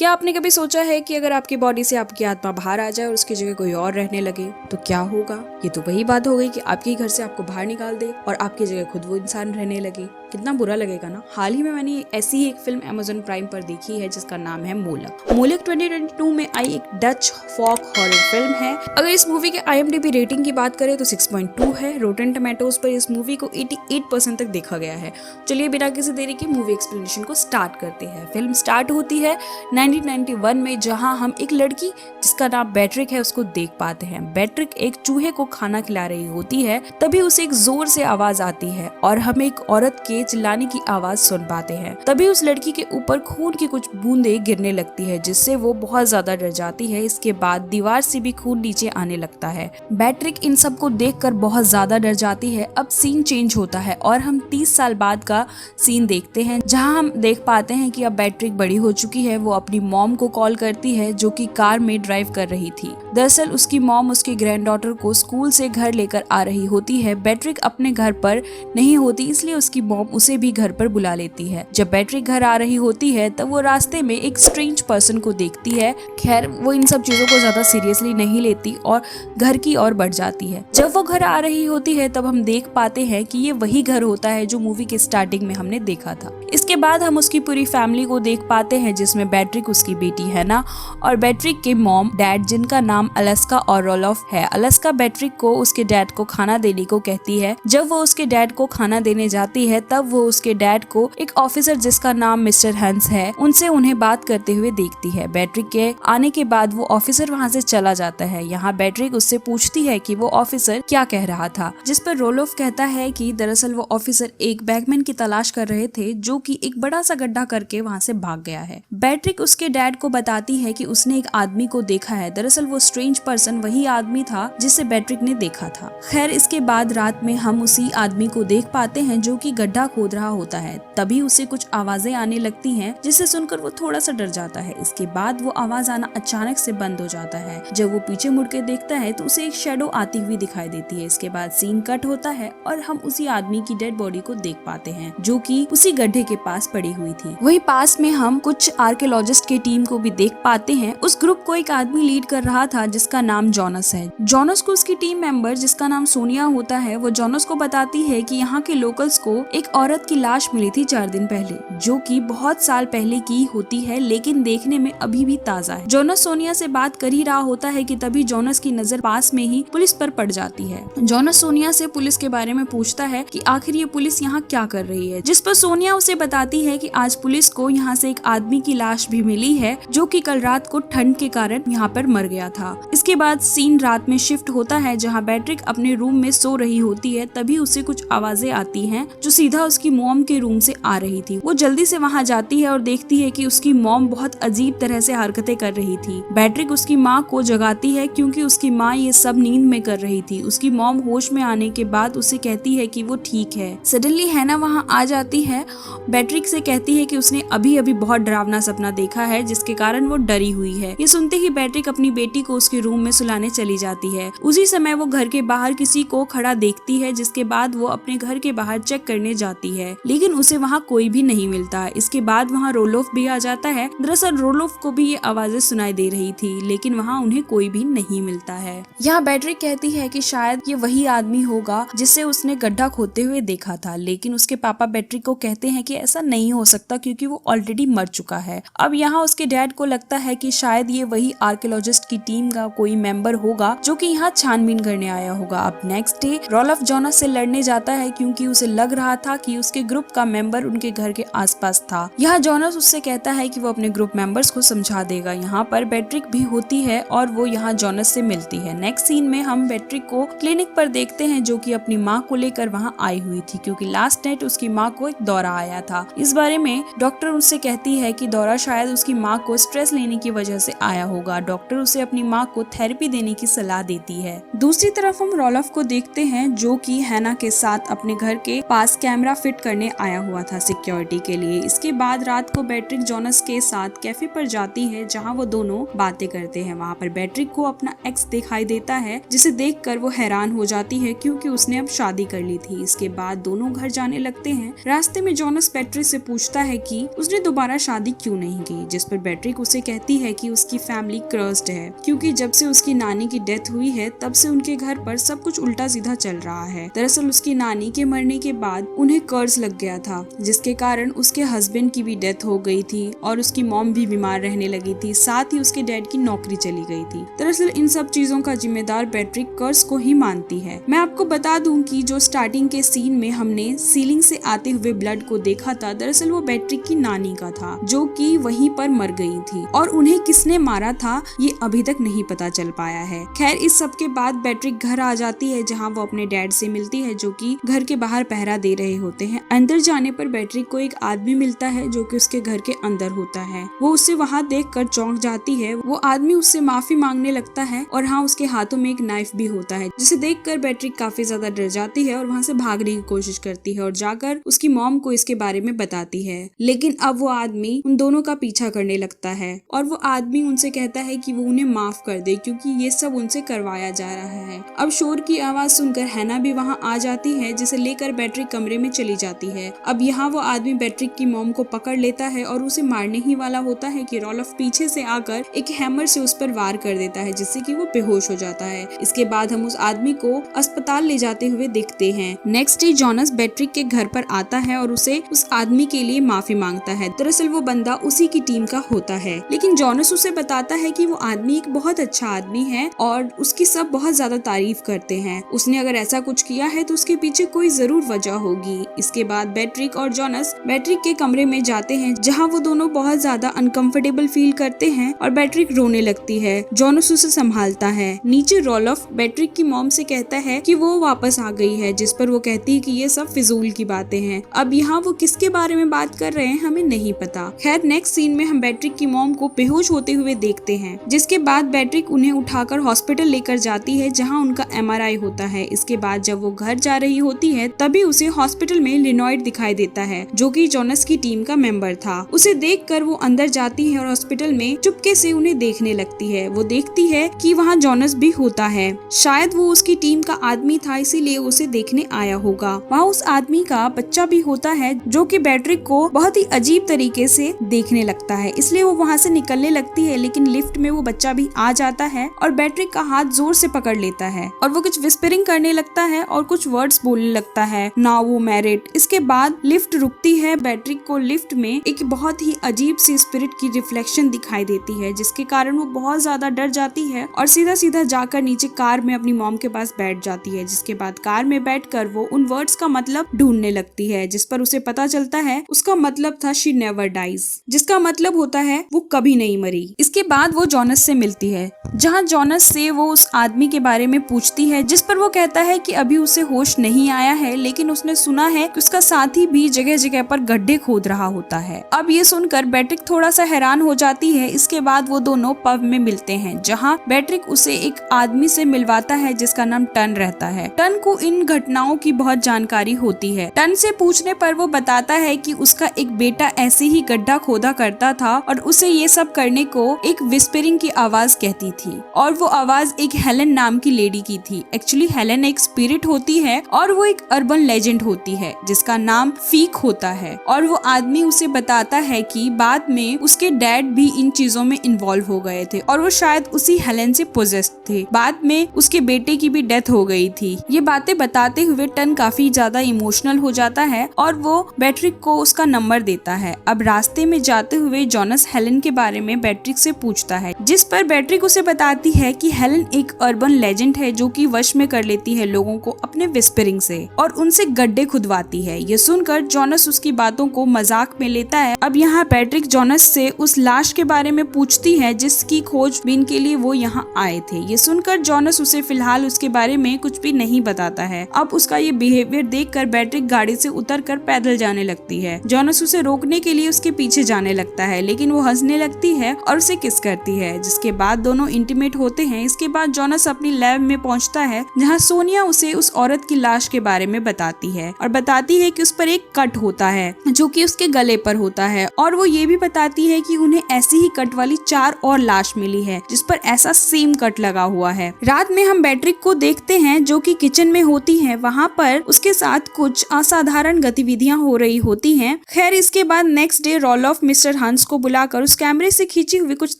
क्या आपने कभी सोचा है कि अगर आपकी बॉडी से आपकी आत्मा बाहर आ जाए और उसकी जगह कोई और रहने लगे तो क्या होगा? ये तो वही बात हो गई कि आपके घर से आपको बाहर निकाल दे और आपकी जगह खुद वो इंसान रहने लगे। कितना बुरा लगेगा ना। हाल ही में मैंने ऐसी ही एक फिल्म Amazon प्राइम पर देखी है जिसका नाम है मोलक। मोलक 2022 में आई एक डच फॉक हॉरर फिल्म है। अगर इस मूवी के IMDb रेटिंग की बात करें तो 6.2 है। रोटेन टोमेटोज पर इस मूवी को 88% तक देखा गया है। चलिए बिना किसी देरी के मूवी एक्सप्लेनेशन को स्टार्ट करते हैं। फिल्म स्टार्ट होती है 1991 में, जहां हम एक लड़की जिसका नाम बैट्रिक है उसको देख पाते हैं। बैट्रिक एक चूहे को खाना खिला रही होती है, तभी उसे एक जोर से आवाज आती है और हम एक औरत के चिल्लाने की आवाज सुन पाते हैं। तभी उस लड़की के ऊपर खून की कुछ बूंदें गिरने लगती है, जिससे वो बहुत ज्यादा डर जाती है। इसके बाद दीवार से भी खून नीचे आने लगता है। बैट्रिक इन सब को देखकर बहुत ज्यादा डर जाती है। अब सीन चेंज होता है और हम 30 साल बाद का सीन देखते हैं, जहां हम देख पाते हैं कि अब बैट्रिक बड़ी हो चुकी है। वो अपनी मॉम को कॉल करती है जो कि कार में ड्राइव कर रही थी। दरअसल उसकी मॉम उसके ग्रैंडडॉटर को स्कूल से घर लेकर आ रही होती है। बैट्रिक अपने घर पर नहीं होती, इसलिए उसकी मॉम उसे भी घर पर बुला लेती है। जब बैट्रिक घर आ रही होती है तब वो रास्ते में एक स्ट्रेंज पर्सन को देखती है। खैर वो इन सब चीजों को ज्यादा सीरियसली नहीं लेती और घर की ओर बढ़ जाती है। जब वो घर आ रही होती है तब हम देख पाते हैं कि ये वही घर होता है जो मूवी के स्टार्टिंग में हमने देखा था। इसके बाद हम उसकी पूरी फैमिली को देख पाते हैं, जिसमें बैट्रिक, उसकी बेटी हैना और बैट्रिक के मॉम डैड, जिनका नाम अलास्का और रोलोफ है। अलास्का बैट्रिक को उसके डैड को खाना देने को कहती है। जब वो उसके डैड को खाना देने जाती है तब वो उसके डैड को एक ऑफिसर जिसका नाम मिस्टर हंस है उनसे उन्हें बात करते हुए देखती है। बैट्रिक के आने के बाद वो ऑफिसर वहाँ से चला जाता है। यहाँ बैट्रिक उससे पूछती है कि वो ऑफिसर क्या कह रहा था, जिस पर रोलोफ कहता है कि दरअसल वो ऑफिसर एक बैगमैन की तलाश कर रहे थे जो कि एक बड़ा सा गड्ढा करके वहाँ से भाग गया है। बैट्रिक उसके डैड को बताती है कि उसने एक आदमी को देखा है। दरअसल वो स्ट्रेंज पर्सन वही आदमी था जिसे बैट्रिक ने देखा था। खैर इसके बाद रात में हम उसी आदमी को देख पाते हैं जो कि गड्ढा खोद रहा होता है। तभी उसे कुछ आवाजें आने लगती हैं, जिसे सुनकर वो थोड़ा सा डर जाता है। इसके बाद वो आवाज आना अचानक से बंद हो जाता है। जब वो पीछे मुड़ के देखता है तो उसे एक शैडो आती हुई दिखाई देती है। इसके बाद सीन कट होता है और हम उसी आदमी की डेड बॉडी को देख पाते हैं जो कि उसी गड्ढे के पास पड़ी हुई थी। वही पास में हम कुछ आर्कियोलॉजिस्ट की टीम को भी देख पाते हैं। उस ग्रुप को एक आदमी लीड कर रहा था जिसका नाम जॉनस है। जॉनस को उसकी टीम मेंबर जिसका नाम सोनिया होता है, वो जॉनस को बताती है कि यहाँ के लोकल्स को एक औरत की लाश मिली थी 4 दिन पहले, जो कि बहुत साल पहले की होती है लेकिन देखने में अभी भी ताजा है। जॉनस सोनिया से बात कर ही रहा होता है कि तभी जॉनस की नजर पास में ही पुलिस पर पड़ जाती है। जॉनस सोनिया से पुलिस के बारे में पूछता है कि आखिर ये पुलिस यहाँ क्या कर रही है, जिस पर सोनिया उसे बताती है कि आज पुलिस को यहाँ से एक आदमी की लाश भी मिली है जो कि कल रात को ठंड के कारण यहाँ पर मर गया था। इसके बाद सीन रात में शिफ्ट होता है, जहाँ बैट्रिक अपने रूम में सो रही होती है। तभी उसे कुछ आवाजें आती हैं जो सीधा उसकी मॉम के रूम से आ रही थी। वो जल्दी से वहाँ जाती है और देखती है कि उसकी मॉम बहुत अजीब तरह से हरकतें कर रही थी। बैट्रिक उसकी माँ को जगाती है क्योंकि उसकी माँ ये सब नींद में कर रही थी। उसकी मॉम होश में आने के बाद उसे कहती है कि वो ठीक है। सडनली हैना वहाँ आ जाती है। बैट्रिक से कहती है कि उसने अभी अभी बहुत डरावना सपना देखा है जिसके कारण वो डरी हुई है। ये सुनते ही बैट्रिक अपनी बेटी को उसके रूम में सुलाने चली जाती है। उसी समय वो घर के बाहर किसी को खड़ा देखती है, जिसके बाद वो अपने घर के बाहर चेक करने जाती है लेकिन उसे वहाँ कोई भी नहीं मिलता। इसके बाद वहाँ रोलोफ भी आ जाता है। दरअसल रोलोफ को भी ये आवाजें सुनाई दे रही थी लेकिन वहाँ उन्हें कोई भी नहीं मिलता है। यहाँ बैट्रिक कहती है कि शायद ये वही आदमी होगा जिसे उसने गड्ढा खोदते हुए देखा था, लेकिन उसके पापा बैट्रिक को कहते हैं कि ऐसा नहीं हो सकता क्योंकि वो ऑलरेडी मर चुका है। अब यहाँ उसके डैड को लगता है कि शायद ये वही आर्कियोलॉजिस्ट की टीम का कोई मेंबर होगा जो कि यहाँ छानबीन करने आया होगा। अब नेक्स्ट डे रोलोफ जॉनस से लड़ने जाता है क्योंकि उसे लग रहा था कि उसके ग्रुप का मेंबर उनके घर के आसपास था। यहाँ जॉनस उससे कहता है कि वो अपने ग्रुप मेंबर्स को समझा देगा। यहाँ पर बैट्रिक भी होती है और वो यहाँ जॉनस से मिलती है। नेक्स्ट सीन में हम बैट्रिक को क्लिनिक पर देखते हैं जो कि अपनी माँ को लेकर वहाँ आई हुई थी क्योंकि लास्ट नाइट उसकी माँ को एक दौरा आया था। इस बारे में डॉक्टर उससे कहती है कि दौरा शायद उसकी माँ को स्ट्रेस लेने की वजह से आया होगा। डॉक्टर उसे अपनी माँ को थेरेपी देने की सलाह देती है। दूसरी तरफ हम रोलोफ को देखते हैं जो कि हैना के साथ अपने घर के पास कैमरा फिट करने आया हुआ था सिक्योरिटी के लिए। इसके बाद रात को बैट्रिक जॉनस के साथ कैफे पर जाती है जहाँ वो दोनों बातें करते हैं। वहाँ पर बैट्रिक को अपना एक्स दिखाई देता है जिसे देखकर वो हैरान हो जाती है क्योंकि उसने अब शादी कर ली थी। इसके बाद दोनों घर जाने लगते हैं। रास्ते में जॉनस बेट्रिक से पूछता है कि उसने दोबारा शादी क्यों नहीं की, जिस पर बेट्रिक उसे कहती है कि उसकी फैमिली कर्स्ड है, क्योंकि जब से उसकी नानी की डेथ हुई है तब से उनके घर पर सब कुछ उल्टा सीधा चल रहा है। दरअसल उसकी नानी के मरने के बाद उन्हें कर्ज लग गया था, जिसके कारण उसके हस्बैंड की भी डेथ हो गई थी और उसकी मॉम भी बीमार रहने लगी थी, साथ ही उसके डैड की नौकरी चली गई थी। दरअसल इन सब चीजों का जिम्मेदार बेट्रिक कर्ज को ही मानती है। मैं आपको बता दूं कि जो स्टार्टिंग के सीन में हमने सीलिंग से आते हुए ब्लड को देखा था, दरअसल वो बेट्रिक की नानी का था, जो कि वहीं पर मर गई थी, और उन्हें किसने मारा था ये अभी तक नहीं पता चल पाया है। खैर, इस सब के बाद बेट्रिक घर आ जाती है, जहाँ वो अपने डैड से मिलती है, जो कि घर के बाहर पहरा दे रहे होते हैं। अंदर जाने पर बेट्रिक को एक आदमी मिलता है जो कि उसके घर के अंदर होता है। वो उसे वहाँ देखकर चौंक जाती है। वो आदमी उससे माफी मांगने लगता है और हाँ, उसके हाथों में एक नाइफ भी होता है, जिसे देखकर बेट्रिक काफी ज्यादा डर जाती है और वहाँ से भागने की कोशिश करती है और जाकर उसकी मॉम को इसके बारे में बताती है। लेकिन अब वो आदमी उन दोनों का पीछा करने लगता है और वो आदमी उनसे कहता है कि वो उन्हें माफ कर दे, क्योंकि ये सब उनसे करवाया जा रहा है। अब शोर की आवाज सुनकर हैना भी वहाँ आ जाती है, जिसे लेकर बेट्रिक कमरे में चली जाती है। अब यहाँ वो आदमी बेट्रिक की मॉम को पकड़ लेता है और उसे मारने ही वाला होता है कि रॉलफ पीछे से आकर एक हैमर से उस पर वार कर देता है, जिससे कि वो बेहोश हो जाता है। इसके बाद हम उस आदमी को अस्पताल ले जाते हुए देखते हैं। नेक्स्ट डे जॉनस बेट्रिक के घर पर आता है और उसे उस आदमी के लिए माफी मांगता है। दरअसल वो बंदा उसी की टीम का होता है, लेकिन जॉनस उसे बताता है कि वो आदमी एक बहुत अच्छा आदमी है और उसकी सब बहुत ज्यादा तारीफ करते हैं। उसने अगर ऐसा कुछ किया है तो उसके पीछे कोई जरूर वजह होगी। इसके बाद बेट्रिक और जॉनस बेट्रिक के कमरे में जाते हैं, जहाँ वो दोनों बहुत ज्यादा अनकंफर्टेबल फील करते हैं और बेट्रिक रोने लगती है। जॉनस उसे संभालता है। नीचे रॉलफ बेट्रिक की मॉम से कहता है कि वो वापस आ गई है, जिस पर वो कहती है कि ये सब फिजूल की बातें हैं। अब यहाँ वो किसके बारे में बात कर रहे हैं हमें नहीं पता। खैर, नेक्स्ट सीन में हम बेट्रिक की मॉम को बेहोश होते हुए देखते हैं, जिसके बाद बेट्रिक उन्हें उठाकर हॉस्पिटल लेकर जाती है, जहाँ उनका MRI होता है। इसके बाद जब वो घर जा रही होती है तभी उसे हॉस्पिटल में लिनॉइड दिखाई देता है, जो कि जॉनस की टीम का मेंबर था। उसे देखकर वो अंदर जाती है और हॉस्पिटल में चुपके से उन्हें देखने लगती है। वो देखती है कि वहाँ जॉनस भी होता है। शायद वो उसकी टीम का आदमी था, इसीलिए उसे देखने आया होगा। वहाँ उस आदमी का बच्चा भी होता है, जो कि बेट्रिक को बहुत ही अजीब तरीके से देखने लगता है, इसलिए वो वहाँ से निकलने लगती है। लेकिन लिफ्ट में वो बच्चा भी आ जाता है और बेट्रिक का हाथ जोर से पकड़ लेता है और वो कुछ विस्परिंग करने लगता है और कुछ वर्ड्स बोलने लगता है, नाउ वो मैरिड। इसके बाद लिफ्ट रुकती है। बेट्रिक को लिफ्ट में एक बहुत ही अजीब सी स्पिरिट की रिफ्लेक्शन दिखाई देती है, जिसके कारण वो बहुत ज्यादा डर जाती है और सीधा सीधा जाकर नीचे कार में अपनी मॉम के पास बैठ जाती है। जिसके बाद कार में बैठकर वो उन वर्ड्स का मतलब ढूंढने लगती है, जिस पर उसे पता चलता है उसका मतलब था शी नेवर डाइज, जिसका मतलब होता है वो कभी नहीं मरी। इसके बाद वो जॉनस से मिलती है, जहाँ जॉनस से वो उस आदमी के बारे में पूछती है, जिस पर वो कहता है कि अभी उसे होश नहीं आया है, लेकिन उसने सुना है कि उसका साथी भी जगह जगह पर गड्ढे खोद रहा होता है। अब ये सुनकर बेट्रिक थोड़ा सा हैरान हो जाती है। इसके बाद वो दोनों पब में मिलते हैं, जहाँ बेट्रिक उसे एक आदमी से मिलवाता है जिसका नाम टन रहता है। टन को इन घटनाओं की बहुत जानकारी होती है। टन से पूछने पर वो बताता है कि उसका एक बेटा ऐसे ही गड्ढा खोदा करता था और उसे ये सब करने को एक विस्परिंग की आवाज कहती थी, और वो आवाज एक हेलन नाम की लेडी की थी। एक्चुअली हेलन एक स्पिरिट होती है और वो एक अर्बन लेजेंड होती है जिसका नाम फीक होता है। और वो आदमी उसे बताता है कि बाद में उसके डैड भी इन चीजों में इन्वॉल्व हो गए थे और वो शायद उसी हेलन से पोजेस्ड थे। बाद में उसके बेटे की भी डेथ हो गई थी। ये बातें बताते हुए टन काफी ज्यादा इमोशनल हो जाता है और वो बेट्रिक को उसका नंबर देता है। अब रास्ते में जाते हुए जॉनस हेलन के बारे में बेट्रिक से पूछता है, जिस पर बेट्रिक उसे बताती है कि हेलन एक अर्बन लेजेंड है जो कि वश में कर लेती है लोगों को अपने विस्परिंग से और उनसे गड्ढे खुदवाती है। ये सुनकर जॉनस उसकी बातों को मजाक में लेता है। अब यहाँ बेट्रिक जॉनस से उस लाश के बारे में पूछती है जिसकी खोजबीन के लिए वो यहाँ आए थे। ये सुनकर जॉनस उसे फिलहाल उसके बारे में कुछ भी नहीं बताता है। अब उसका ये बिहेवियर देखकर बेट्रिक गाड़ी से उतरकर पैदल जाने लगती है। जॉनस उसे रोकने के लिए उसके पीछे जाने लगता है, लेकिन वो हंसने लगती है और उसे किस करती है, जिसके बाद दोनों इंटीमेट होते हैं। इसके बाद जॉनस अपनी लैब में पहुंचता है, जहां सोनिया उसे उस औरत की लाश के बारे में बताती है और बताती है कि उस पर एक कट होता है जो कि उसके गले पर होता है, और वो ये भी बताती है कि उन्हें ऐसी ही कट वाली 4 और लाश मिली है जिस पर ऐसा सेम कट लगा हुआ है। रात में हम बेट्रिक को देखते हैं जो कि किचन में होती है। वहाँ पर उसके साथ कुछ असाधारण गतिविधियां हो रही होती हैं। खैर इसके बाद नेक्स्ट डे रोलोफ मिस्टर हंस को बुलाकर उस कैमरे से खींची हुई कुछ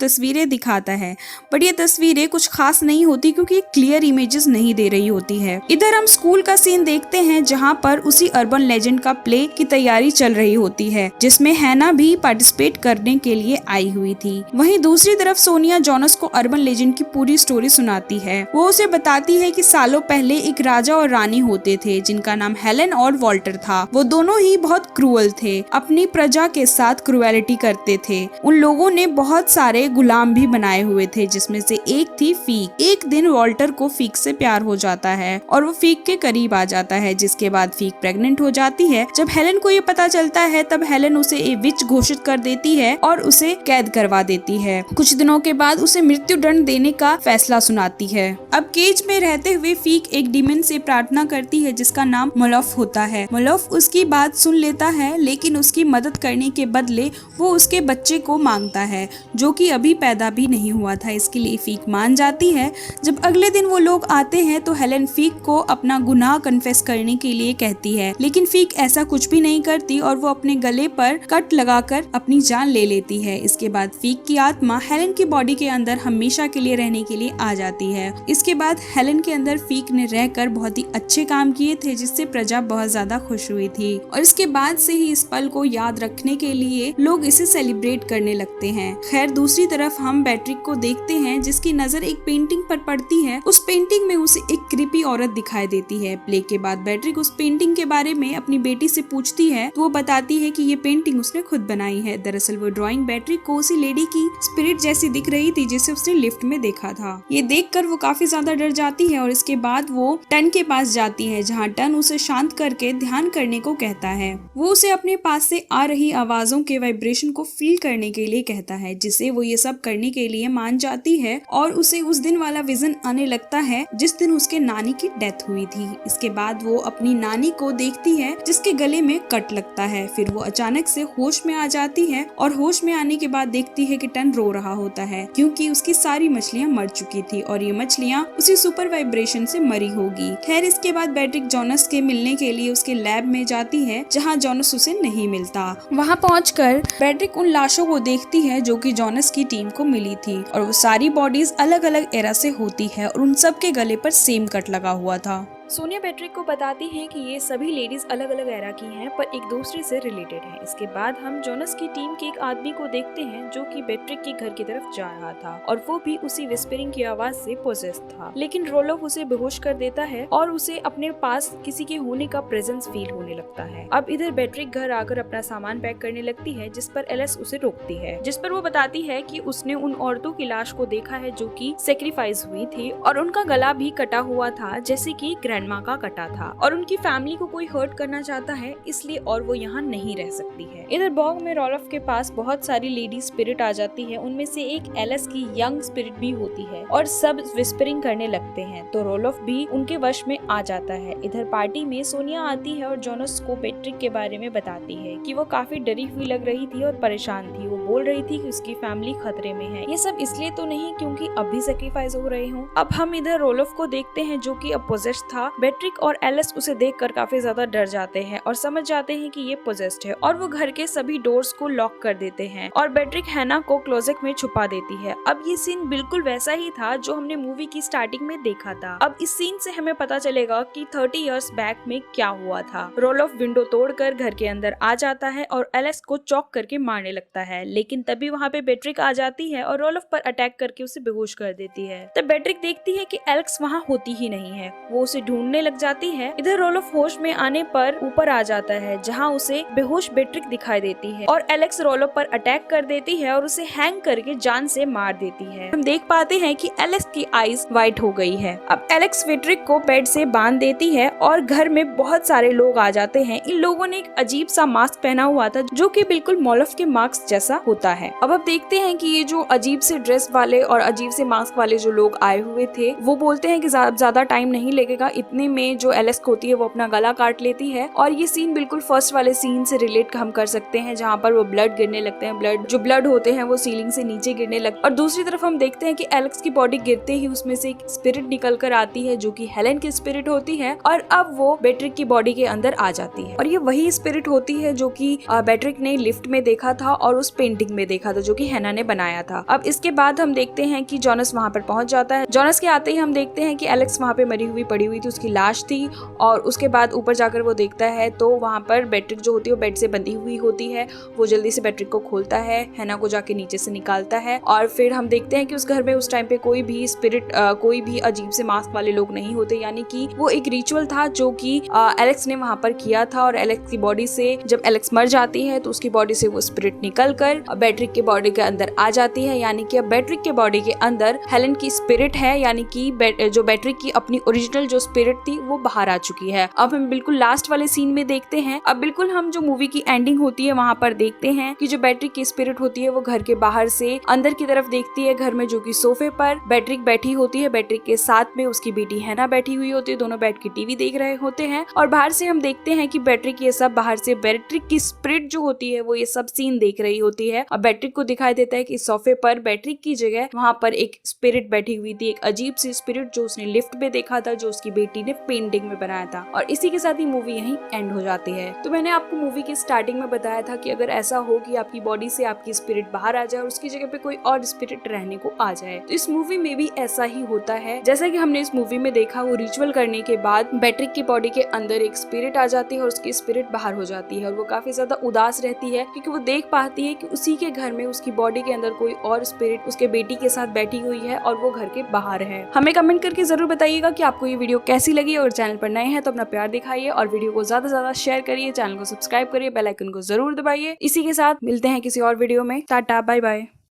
तस्वीरें दिखाता है, बट ये तस्वीरें कुछ खास नहीं होती क्योंकि क्लियर इमेजेस नहीं दे रही होती है। इधर हम स्कूल का सीन देखते हैं जहाँ पर उसी अर्बन लेजेंड का प्ले की तैयारी चल रही होती है, जिसमें हैना भी पार्टिसिपेट करने के लिए आई हुई थी। वहीं दूसरी तरफ सोनिया जोनस को अर्बन लेजेंड की पूरी स्टोरी सुनाती है। वो उसे बताती है कि सालों पहले एक राजा और रानी होते थे जिनका नाम हेलेन और वॉल्टर था। वो दोनों ही बहुत क्रूअल थे, अपनी प्रजा के साथ क्रूएलिटी करते थे। उन लोगों ने बहुत सारे गुलाम भी बनाए हुए थे, जिसमें से एक थी फीक। एक दिन वॉल्टर को फीक से प्यार हो जाता है और वो फीक के करीब आ जाता है, जिसके बाद फीक प्रेग्नेंट हो जाती है। जब हेलेन को ये पता चलता है तब हेलेन उसे एक विच घोषित कर देती है और उसे कैद करवा देती है। कुछ दिनों के बाद उसे मृत्यु दंड देने का फैसला सुनाती है। अब केज में रहते हुए फीक एक डीमन से प्रार्थना करती है जिसका नाम मोलोफ होता है। मोलोफ उसकी बात सुन लेता है, लेकिन उसकी मदद करने के बदले वो उसके बच्चे को मांगता है जो कि अभी पैदा भी नहीं हुआ था। इसके लिए फीक मान जाती है। जब अगले दिन वो लोग आते हैं तो हेलेन फीक को अपना गुनाह कन्फेस करने के लिए कहती है, लेकिन फीक ऐसा कुछ भी नहीं करती और वो अपने गले पर कट लगाकर अपनी जान ले लेती है। इसके बाद फीक की आत्मा हेलेन की बॉडी के अंदर हमेशा के लिए रहने के लिए आ जाती है। इसके बाद हेलेन के अंदर फीक ने रहकर बहुत ही अच्छे काम किए थे, जिससे प्रजा बहुत ज्यादा खुश हुई थी और इसके बाद से ही इस पल को याद रखने के लिए लोग इसे सेलिब्रेट करने लगते हैं। खैर दूसरी तरफ हम बैट्रिक को देखते हैं जिसकी नजर एक पेंटिंग पर पड़ती है। उस पेंटिंग में उसे एक क्रीपी औरत दिखाई देती है। प्ले के बाद बैट्रिक उस पेंटिंग के बारे में अपनी बेटी से पूछती है तो वो बताती है कि ये पेंटिंग उसने खुद बनाई है। दरअसल वो ड्राइंग बैट्रिक को उसी लेडी की स्पिरिट जैसी दिख रही थी जिसे उसने लिफ्ट में देखा था। ये देखकर वो काफी ज्यादा डर जाती है और इसके बाद वो टन के पास जाती है, जहाँ टन उसे शांत करके ध्यान करने को कहता है। वो उसे अपने पास से आ रही आवाजों के वाइब्रेशन को फील करने के लिए कहता है, जिसे वो ये सब करने के लिए मान जाती है और उसे उस दिन वाला विजन आने लगता है जिस दिन उसके नानी की डेथ हुई थी। इसके बाद वो अपनी नानी को देखती है जिसके गले में कट लगता है। फिर वो अचानक से होश में आ जाती है और होश में आने के बाद देखती है कि टन रो रहा होता है क्योंकि उसकी सारी मछलियाँ मर चुकी थी और ये मछलियाँ उसी सुपर वाइब्रेशन से मरी होगी। खैर इसके बाद बैट्रिक जोनस के मिलने के लिए उसके लैब में जाती है, जहाँ जोनस उसे नहीं मिलता। वहाँ पहुंचकर बैट्रिक उन लाशों को देखती है जो कि जोनस की टीम को मिली थी और वो सारी बॉडीज अलग अलग एरा से होती है और उन सब के गले पर सेम कट लगा हुआ था। सोनिया बैट्रिक को बताती है कि ये सभी लेडीज अलग अलग एरा की हैं पर एक दूसरे से रिलेटेड हैं। इसके बाद हम जोनस की टीम के एक आदमी को देखते हैं जो कि बैट्रिक के घर की तरफ जा रहा था और वो भी उसी विस्परिंग की आवाज से पोजेस्ड था, लेकिन रोलोफ उसे बेहोश कर देता है और उसे अपने पास किसी के होने का प्रेजेंस फील होने लगता है। अब इधर बैट्रिक घर आकर अपना सामान पैक करने लगती है, जिस पर एलिस उसे रोकती है, जिस पर वो बताती है कि उसने उन औरतों की लाश को देखा है जो कि सेक्रीफाइस हुई थी और उनका गला भी कटा हुआ था जैसे कि ग्रैंडमा का कटा था और उनकी फैमिली को कोई हर्ट करना चाहता है इसलिए और वो यहाँ नहीं रह सकती है। इधर बॉग में रोलोफ के पास बहुत सारी लेडी स्पिरिट आ जाती है, उनमें से एक एलिस की यंग स्पिरिट भी होती है और सब विस्परिंग करने लगते हैं तो रोलोफ भी उनके वश में आ जाता है। इधर पार्टी में सोनिया आती है और जोनस को बैट्रिक के बारे में बताती है कि वो काफी डरी हुई लग रही थी और परेशान थी। वो बोल रही थी कि उसकी फैमिली खतरे में है, ये सब इसलिए तो नहीं क्योंकि अभी सेक्रीफाइस हो रहे हो। अब हम इधर रोलोफ को देखते हैं जो कि अब पोजेस्ड था। बैट्रिक और एलिस उसे देखकर काफी ज्यादा डर जाते हैं और समझ जाते हैं कि ये पोजेस्ड है और वो घर के सभी डोर्स को लॉक कर देते हैं और बैट्रिक हैना को क्लोजेट में छुपा देती है। अब ये सीन बिल्कुल वैसा ही था जो हमने मूवी की स्टार्टिंग में देखा था। अब इस सीन से हमें पता चलेगा कि 30 इयर्स बैक में क्या हुआ था। रोलोफ विंडो तोड़कर घर के अंदर आ जाता है और एलिस को चौक करके मारने लगता है, लेकिन तभी वहाँ पे बैट्रिक आ जाती है और रोलोफ पर अटैक करके उसे बेहोश कर देती है। तब बैट्रिक देखती है कि एलेक्स वहाँ होती ही नहीं है, वो उसे ढूंढने लग जाती है। इधर रोलोफ होश में आने पर ऊपर आ जाता है जहाँ उसे बेहोश बैट्रिक दिखाई देती है और एलेक्स रोलोफ पर अटैक कर देती है और उसे हैंग करके जान से मार देती है। हम देख पाते हैं कि एलेक्स की आईज व्हाइट हो गई है। अब एलेक्स बैट्रिक को बेड से बांध देती है और घर में बहुत सारे लोग आ जाते हैं। इन लोगों ने एक अजीब सा मास्क पहना हुआ था जो कि बिल्कुल मोलोफ के मास्क जैसा होता है। अब आप देखते हैं कि ये जो अजीब से ड्रेस वाले और अजीब से मास्क वाले जो लोग आए हुए थे वो बोलते हैं कि ज्यादा टाइम नहीं लगेगा, इतने में जो एलेक्स होती है वो अपना गला काट लेती है। और ये सीन बिल्कुल फर्स्ट वाले सीन से रिलेट हम कर सकते हैं, जहाँ पर वो ब्लड गिरने लगते हैं, जो ब्लड होते हैं वो सीलिंग से नीचे गिरने लगते हैं। और दूसरी तरफ हम देखते हैं कि एलेक्स की बॉडी गिरते ही उसमें से एक स्पिरिट निकल कर आती है, जो कि हेलेन की स्पिरिट होती है, और अब वो बेट्रिक की बॉडी के अंदर आ जाती है। और ये वही स्पिरिट होती है जो कि बेट्रिक ने लिफ्ट में देखा था और उस पेंटिंग में देखा था, जो कि हैना ने बनाया था। अब इसके बाद हम देखते हैं कि जॉनस वहाँ पर पहुंच जाता है। जॉनस के आते ही हम देखते हैं कि एलेक्स वहाँ पे मरी हुई पड़ी हुई थी, उसकी लाश थी। और उसके बाद ऊपर जाकर वो देखता है तो वहाँ पर बेट्रिक जो होती है वो बेड से बंधी हुई होती है। वो जल्दी से बेट्रिक को खोलता है, हैना को जाके नीचे से निकालता है। और फिर हम देखते हैं कि उस घर में उस टाइम पे कोई भी स्पिरिट, कोई भी अजीब से मास्क वाले लोग नहीं होते, यानी कि वो एक रिचुअल था जो कि एलेक्स ने वहाँ पर किया था। और एलेक्स की बॉडी से जब एलेक्स मर जाती है तो उसकी बॉडी से वो स्पिरिट निकल कर बेट्रिक के बॉडी के अंदर आ जाती है, यानी कि अब बेट्रिक के बॉडी के अंदर हेलेन की स्पिरिट है, यानी कि जो बेट्रिक की अपनी ओरिजिनल जो स्पिरिट थी वो बाहर आ चुकी है। अब हम बिल्कुल लास्ट वाले सीन में देखते हैं, अब बिल्कुल हम जो मूवी की एंडिंग होती है वहाँ पर देखते हैं कि जो बेट्रिक की स्पिरिट होती है वो घर के बाहर से अंदर की तरफ देखती है, घर में जो कि सोफे पर बेट्रिक बैठी होती है, बेट्रिक के साथ में उसकी बेटी हैना बैठी हुई होती है, दोनों बैठ के टीवी देख रहे होते हैं। और बाहर से हम देखते हैं कि बेट्रिक ये सब बाहर से बेट्रिक की स्पिरिट जो होती है वो ये सब सीन देख रही होती है। अब बेट्रिक को दिखाई देता है कि सोफे पर बेट्रिक की जगह वहाँ पर एक स्पिरिट बैठी हुई थी, एक अजीब सी स्पिरिट जो उसने लिफ्ट में देखा था, जो उसकी बेटी ने पेंटिंग में बनाया था। और इसी के साथ ही मूवी यहीं एंड हो जाती है। तो मैंने आपको मूवी के स्टार्टिंग में बताया था कि अगर ऐसा हो कि आपकी बॉडी से आपकी स्पिरिट बाहर आ जाए और उसकी जगह पे कोई और स्पिरिट रहने को आ जाए, तो इस मूवी में भी ऐसा ही होता है। जैसा कि हमने इस मूवी में देखा, वो रिचुअल करने के बाद बेट्रिक की बॉडी के अंदर एक स्पिरिट आ जाती है और उसकी स्पिरिट बाहर हो जाती है। और वो काफी ज्यादा उदास रहती है क्योंकि वो देख पाती है कि उसी के घर में उसकी बॉडी के अंदर कोई और स्पिरिट उसके बेटी के साथ बैठी हुई है और वो घर के बाहर है। हमें कमेंट करके जरूर बताइएगा कि आपको ये वीडियो कैसी लगी, और चैनल पर नए हैं तो अपना प्यार दिखाइए और वीडियो को ज्यादा से ज्यादा शेयर करिए, चैनल को सब्सक्राइब करिए, बेल आइकन को जरूर दबाइए। इसी के साथ मिलते हैं किसी और वीडियो में। Tata, bye bye.